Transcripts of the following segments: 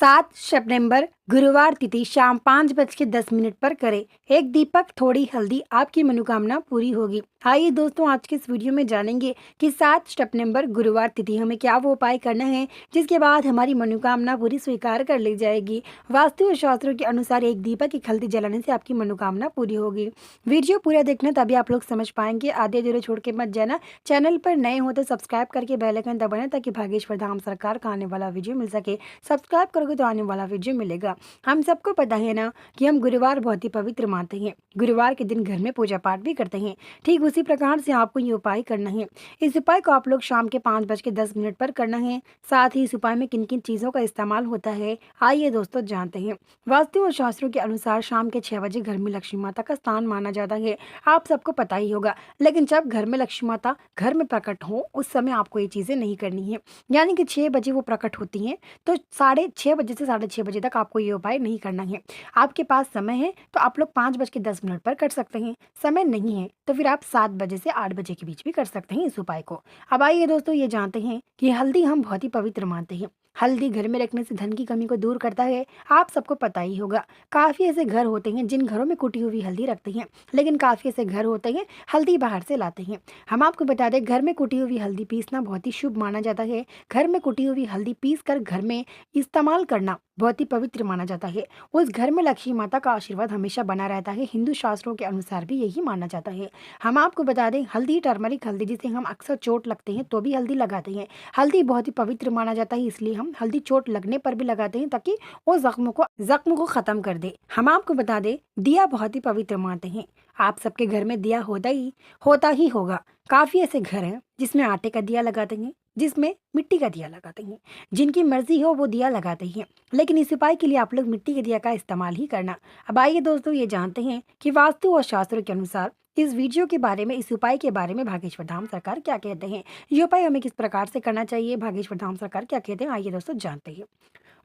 7 सितंबर गुरुवार तिथि शाम 5:10 पर करें एक दीपक थोड़ी हल्दी, आपकी मनोकामना पूरी होगी। आइए दोस्तों, आज के इस वीडियो में जानेंगे कि 7 सितंबर गुरुवार तिथि हमें क्या वो उपाय करना है जिसके बाद हमारी मनोकामना पूरी स्वीकार कर ली जाएगी। वास्तु शास्त्रों के अनुसार एक दीपक एक हल्दी जलाने से आपकी मनोकामना पूरी होगी। वीडियो पूरा देखना, तभी आप लोग समझ पाएंगे। आधे अधूरे छोड़ के मत जाना। चैनल पर नए हो तो सब्सक्राइब करके बेल आइकन दबाना ताकि भागेश्वर धाम सरकार का आने वाला वीडियो मिल सके। सब्सक्राइब करोगे तो आने वाला वीडियो मिलेगा। हम सबको पता है ना कि हम गुरुवार बहुत ही पवित्र मानते हैं। गुरुवार के दिन घर में पूजा पाठ भी करते हैं। ठीक उसी प्रकार से आपको ये उपाय करना है। इस उपाय को आप लोग शाम के 5:10 पर करना है। साथ ही इस उपाय में किन किन चीज़ों का इस्तेमाल होता है, आइए दोस्तों जानते हैं। वास्तु और शास्त्रों के अनुसार शाम के 6 बजे घर में लक्ष्मी माता का स्थान माना जाता है। आप सबको पता ही होगा, लेकिन जब घर में लक्ष्मी माता घर में प्रकट हो उस समय आपको ये चीज़ें नहीं करनी है। यानी कि 6 बजे वो प्रकट होती हैं, तो 6:30 बजे से 6:30 बजे तक आपको ये उपाय नहीं करना है। आपके पास समय है तो आप लोग 5:10 पर कर सकते हैं। समय नहीं है तो फिर आप 7 बजे से 8 बजे के बीच भी कर सकते हैं इस उपाय को। अब आइए दोस्तों, ये जानते हैं कि हल्दी हम बहुत ही पवित्र मानते हैं। हल्दी घर में रखने से धन की कमी को दूर करता है। आप सबको पता ही होगा, काफ़ी ऐसे घर होते हैं जिन घरों में कुटी हुई हल्दी रखते हैं, लेकिन काफ़ी ऐसे घर होते हैं हल्दी बाहर से लाते हैं। हम आपको बता दें, घर में कुटी हुई हल्दी पीसना बहुत ही शुभ माना जाता है। घर में कुटी हुई हल्दी पीस कर घर में इस्तेमाल करना बहुत ही पवित्र माना जाता है। उस घर में लक्ष्मी माता का आशीर्वाद हमेशा बना रहता है। हिंदू शास्त्रों के अनुसार भी यही माना जाता है। हम आपको बता दें, हल्दी टर्मरिक हल्दी जिसे हम अक्सर चोट लगते हैं तो भी हल्दी लगाते हैं। हल्दी बहुत ही पवित्र माना जाता है, इसलिए हम हल्दी चोट लगने पर भी लगाते हैं ताकि वो जख्म को खत्म कर दे। हम आपको बता दें, दिया बहुत ही पवित्र मानते हैं। आप सबके घर में दिया होता ही होगा। काफ़ी ऐसे घर हैं जिसमें आटे का दिया लगाते हैं, जिसमें मिट्टी का दिया लगाते हैं। जिनकी मर्जी हो वो दिया लगाते हैं, लेकिन इस उपाय के लिए आप लोग मिट्टी के दिया का इस्तेमाल ही करना। अब आइए दोस्तों, ये जानते हैं कि वास्तु और शास्त्रों के अनुसार इस वीडियो के बारे में, इस उपाय के बारे में भागेश्वर धाम सरकार क्या कहते हैं। ये उपाय हमें किस प्रकार से करना चाहिए, भागेश्वर धाम सरकार क्या कहते हैं, आइए दोस्तों जानते हैं।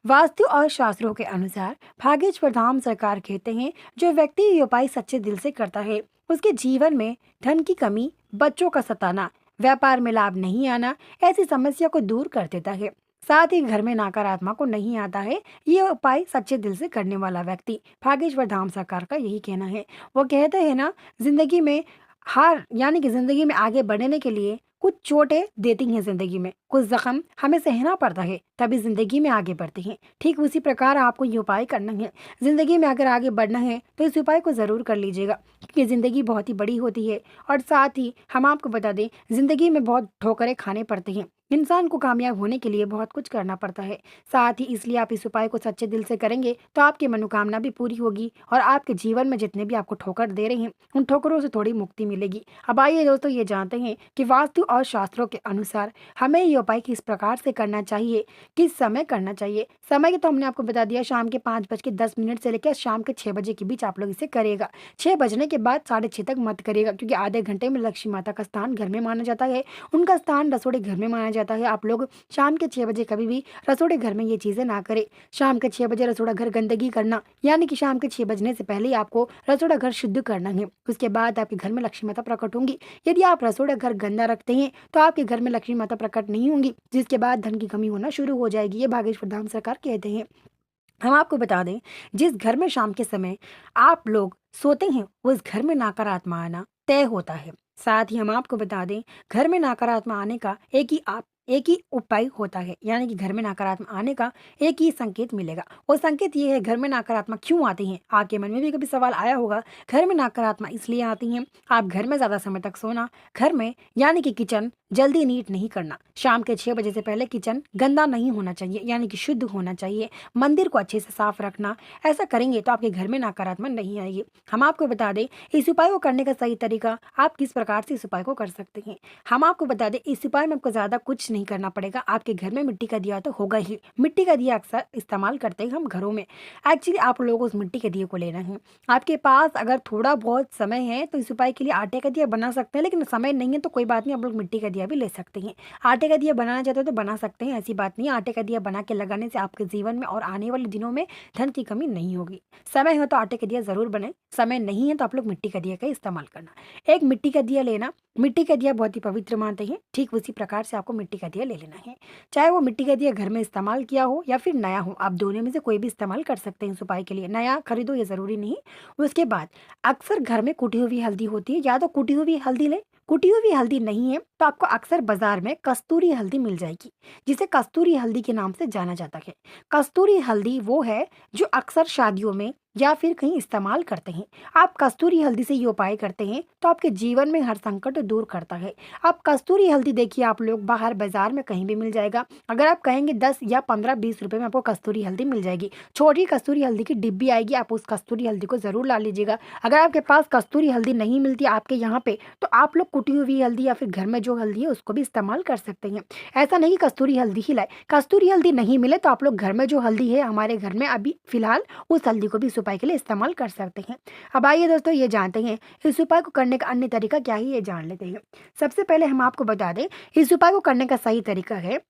वास्तु और शास्त्रों के अनुसार भागेश्वर धाम सरकार कहते हैं, जो व्यक्ति ये उपाय सच्चे दिल से करता है उसके जीवन में धन की कमी, बच्चों का सताना, व्यापार में लाभ नहीं आना, ऐसी समस्या को दूर कर देता है। साथ ही घर में नकारात्मक को नहीं आता है। ये उपाय सच्चे दिल से करने वाला व्यक्ति, भागेश्वर धाम सरकार का यही कहना है। वो कहते हैं ना, जिंदगी में हार यानी कि जिंदगी में आगे बढ़ने के लिए कुछ चोटें देती हैं, जिंदगी में कुछ जख्म हमें सहना पड़ता है, तभी जिंदगी में आगे बढ़ते हैं। ठीक उसी प्रकार आपको ये उपाय करना है। जिंदगी में अगर आगे बढ़ना है तो इस उपाय को जरूर कर लीजिएगा, क्योंकि जिंदगी बहुत ही बड़ी होती है। और साथ ही हम आपको बता दें, जिंदगी में बहुत ठोकरें खाने पड़ते हैं। इंसान को कामयाब होने के लिए बहुत कुछ करना पड़ता है। साथ ही इसलिए आप इस उपाय को सच्चे दिल से करेंगे तो आपकी मनोकामना भी पूरी होगी और आपके जीवन में जितने भी आपको ठोकर दे रहे हैं उन ठोकरों से थोड़ी मुक्ति मिलेगी। अब आइए दोस्तों, ये जानते हैं कि वास्तु और शास्त्रों के अनुसार हमें ये उपाय किस प्रकार से करना चाहिए, किस समय करना चाहिए। समय की तो हमने आपको बता दिया, शाम के 5:10 से लेकर शाम के 6 बजे के बीच आप लोग इसे करेगा। 6 बजने के बाद 6:30 तक मत करिएगा, क्योंकि आधे घंटे में लक्ष्मी माता का स्थान घर में माना जाता है। उनका स्थान रसोड़े घर में माना जाता है। आप लोग शाम के 6 बजे कभी भी रसोड़े घर में ये चीज़ें ना करें। शाम के 6 बजे रसोड़ा घर गंदगी करना, यानी कि शाम के 6 बजने से पहले ही आपको रसोड़ा घर शुद्ध करना है। उसके बाद आपके घर में लक्ष्मी माता प्रकट होंगी। यदि आप रसोड़ा घर गंदा रखते हैं तो आपके घर में लक्ष्मी माता प्रकट नहीं होंगी, जिसके बाद धन की कमी होना शुरू हो जाएगी। ये भागेश्वर धाम सरकार कहते हैं। हम आपको बता दें, जिस घर में शाम के समय आप लोग सोते हैं उस घर में नकारात्मक आना तय होता है। साथ ही हम आपको बता दें, घर में नकारात्मक आने का एक ही उपाय होता है, यानी कि घर में नकारात्मक आने का एक ही संकेत मिलेगा। वो संकेत ये है, घर में नकारात्मक क्यों आती हैं। आपके मन में भी कभी सवाल आया होगा, घर में नकारात्मक इसलिए आती हैं, आप घर में ज़्यादा समय तक सोना, घर में यानी कि किचन जल्दी नीट नहीं करना, शाम के 6 बजे से पहले किचन गंदा नहीं होना चाहिए, यानी कि शुद्ध होना चाहिए, मंदिर को अच्छे से साफ रखना। ऐसा करेंगे तो आपके घर में नकारात्मक नहीं आएगी। हम आपको बता दें, इस उपाय को करने का सही तरीका आप किस प्रकार से इस उपाय को कर सकते हैं। हम आपको बता दें, इस उपाय में आपको ज़्यादा कुछ नहीं करना पड़ेगा। आपके घर में मिट्टी का दिया तो होगा ही। मिट्टी का दिया अक्सर इस्तेमाल करते हैं हम घरों में। एक्चुअली आप लोगों को उस मिट्टी के दिए को लेना है। आपके पास अगर थोड़ा बहुत समय है तो इस उपाय के लिए आटे का दिया बना सकते हैं, लेकिन समय नहीं है तो कोई बात नहीं, आप लोग मिट्टी का दिया भी ले सकते हैं। आटे का दिया बनाना चाहते हो तो बना सकते हैं, ऐसी बात नहीं है। आटे का दिया बना के लगाने से आपके जीवन में और आने वाले दिनों में धन की कमी नहीं होगी। समय हो तो आटे का दिया जरूर बने, समय नहीं है तो आप लोग मिट्टी का दिया का इस्तेमाल करना। एक मिट्टी का दिया लेना, मिट्टी का दिया बहुत ही पवित्र मानते हैं, ठीक उसी प्रकार से आपको मिट्टी का दिया ले लेना है। चाहे वो मिट्टी का दिया घर में इस्तेमाल किया हो या फिर नया हो, आप दोनों में से कोई भी इस्तेमाल कर सकते हैं इस उपाय के लिए। नया खरीदो ये ज़रूरी नहीं। उसके बाद अक्सर घर में कुटी हुई हल्दी होती है, या तो कुटी हुई हल्दी लें। कुटी हुई हल्दी नहीं है तो आपको अक्सर बाजार में कस्तूरी हल्दी मिल जाएगी, जिसे कस्तूरी हल्दी के नाम से जाना जाता है। कस्तूरी हल्दी वो है जो अक्सर शादियों में या फिर कहीं इस्तेमाल करते हैं। आप कस्तूरी हल्दी से ये उपाय करते हैं तो आपके जीवन में हर संकट दूर करता है। आप कस्तूरी हल्दी देखिए, आप लोग बाहर बाजार में कहीं भी मिल जाएगा। अगर आप कहेंगे 10 या 15-20 रुपए में आपको कस्तूरी हल्दी मिल जाएगी। छोटी कस्तूरी हल्दी की डिब्बी आएगी, आप उस कस्तूरी हल्दी को ज़रूर ला लीजिएगा। अगर आपके पास कस्तूरी हल्दी नहीं मिलती आपके यहाँ पे, तो आप लोग कुटी हुई हल्दी या फिर घर में जो हल्दी है उसको भी इस्तेमाल कर सकते हैं। ऐसा नहीं कि कस्तूरी हल्दी ही लाए। कस्तूरी हल्दी नहीं मिले तो आप लोग घर में जो हल्दी है हमारे घर में अभी फिलहाल, उस हल्दी को भी इस उपाय के लिए इस्तेमाल कर सकते हैं। अब आइए दोस्तों ये जानते हैं इस उपाय को करने का अन्य तरीका क्या है, ये जान लेते हैं। सबसे पहले हम आपको बता दें इस उपाय को करने का सही तरीका है,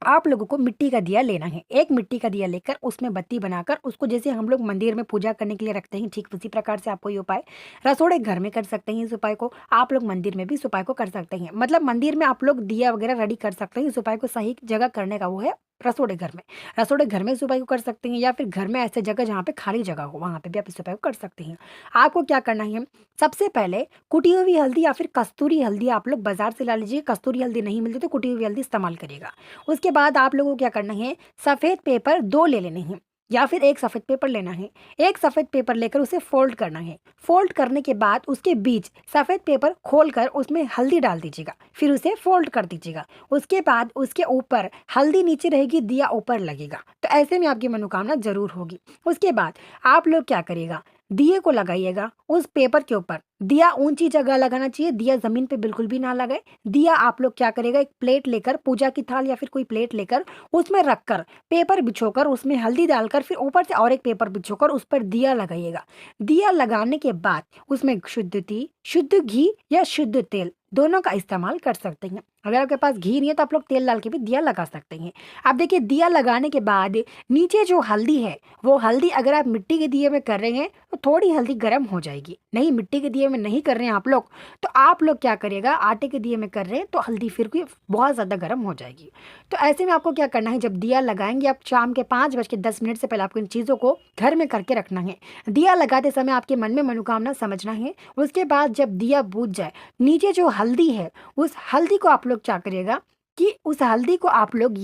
आप लोगों को मिट्टी का दिया लेना है। एक मिट्टी का दिया लेकर उसमें बत्ती बनाकर उसको, जैसे हम लोग मंदिर में पूजा करने के लिए रखते हैं, ठीक उसी प्रकार से आपको ये उपाय रसोड़े घर में कर सकते हैं। इस उपाय को आप लोग मंदिर में भी इस उपाय को कर सकते हैं। मतलब मंदिर में आप लोग दिया वगैरह रेडी कर सकते हैं। इस उपाय को सही जगह करने का वो है रसोड़े घर में। रसोड़े घर में इस उपाय को कर सकते हैं, या फिर घर में ऐसे जगह जहाँ पे खाली जगह हो वहाँ पे भी आप इस उपाय को कर सकते हैं। आपको क्या करना है, सबसे पहले कुटी हुई हल्दी या फिर कस्तूरी हल्दी आप लोग बाजार से ला लीजिए। कस्तूरी हल्दी नहीं मिलती तो कुटी हुई हल्दी इस्तेमाल करिएगा। उसके बाद आप लोगों को क्या करना है, सफ़ेद पेपर 2 ले लेने हैं, या फिर एक सफ़ेद पेपर लेना है। एक सफ़ेद पेपर लेकर उसे फोल्ड करना है। फोल्ड करने के बाद उसके बीच सफ़ेद पेपर खोलकर उसमें हल्दी डाल दीजिएगा, फिर उसे फोल्ड कर दीजिएगा। उसके बाद उसके ऊपर हल्दी नीचे रहेगी, दिया ऊपर लगेगा, तो ऐसे में आपकी मनोकामना जरूर होगी। उसके बाद आप लोग क्या करिएगा, दिए को लगाइएगा उस पेपर के ऊपर। दिया ऊंची जगह लगाना चाहिए, दिया जमीन पे बिल्कुल भी ना लगाए। दिया आप लोग क्या करेगा, एक प्लेट लेकर, पूजा की थाल या फिर कोई प्लेट लेकर उसमें रखकर पेपर बिछोकर उसमें हल्दी डालकर फिर ऊपर से और एक पेपर बिछोकर उस पर दिया लगाइएगा। दिया लगाने के बाद उसमें शुद्ध घी, शुद्ध घी या शुद्ध तेल दोनों का इस्तेमाल कर सकते हैं। अगर आपके पास घी नहीं है तो आप लोग तेल डाल के भी दिया लगा सकते हैं। अब देखिए दिया लगाने के बाद नीचे जो हल्दी है, वो हल्दी अगर आप मिट्टी के दिए में कर रहे हैं तो थोड़ी हल्दी गर्म हो जाएगी। नहीं, मिट्टी के दिए में नहीं कर रहे हैं आप लोग, तो आप लोग क्या करिएगा, आटे के दिए में कर रहे हैं तो हल्दी फिर भी बहुत ज़्यादा गर्म हो जाएगी। तो ऐसे में आपको क्या करना है, जब दिया लगाएंगे आप शाम के 5:10 से पहले आपको इन चीज़ों को घर में करके रखना है। दिया लगाते समय आपके मन में मनोकामना समझना है। उसके बाद जब दिया बुझ जाए, नीचे जो हल्दी है उस हल्दी को आप लोग क्या करिएगा कि उस हल्दी को आप लोग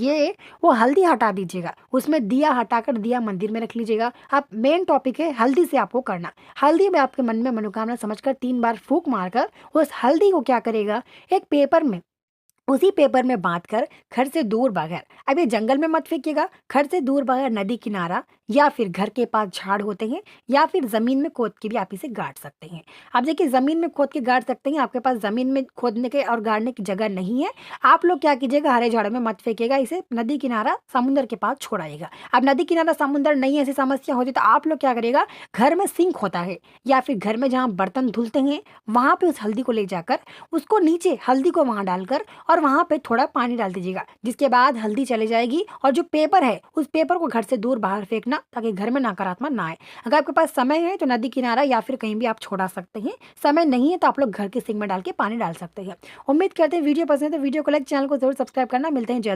वो हल्दी हटा दीजिएगा, उसमें दिया हटाकर दिया मंदिर में रख लीजिएगा। अब मेन टॉपिक है हल्दी से आपको करना। हल्दी में आपके मन में मनोकामना समझकर 3 बार फूंक मारकर उस हल्दी को क्या करेगा, एक पेपर में, उसी पेपर में बांध कर घर से दूर बगैर, अब ये जंगल में मत फेंकिएगा, घर से दूर बगैर नदी किनारा या फिर घर के पास झाड़ होते हैं या फिर जमीन में खोद के भी आप इसे गाड़ सकते हैं। आप देखिए जमीन में खोद के गाड़ सकते हैं, आपके पास जमीन में खोदने के और गाड़ने की जगह नहीं है, आप लोग क्या कीजिएगा, हरे झाड़ों में मत फेंकिएगा, इसे नदी किनारा समुद्र के पास छोड़ाइएगा। अब नदी किनारा समुद्र नहीं, ऐसी समस्या होती तो आप लोग क्या करिएगा, घर में सिंक होता है या फिर घर में जहाँ बर्तन धुलते हैं वहाँ पे उस हल्दी को ले जाकर उसको नीचे हल्दी को वहाँ डालकर और वहाँ पे थोड़ा पानी डाल दीजिएगा, जिसके बाद हल्दी चली जाएगी। और जो पेपर है उस पेपर को घर से दूर बाहर फेंकना, ताकि घर में नकारात्मक ना आए। अगर आपके पास समय है तो नदी किनारा या फिर कहीं भी आप छोड़ा सकते हैं, समय नहीं है तो आप लोग घर के सिंक में डाल के पानी डाल सकते हैं। उम्मीद करते हैं वीडियो पसंद है तो वीडियो को लाइक, चैनल को जरूर सब्सक्राइब करना। मिलते हैं जल्द।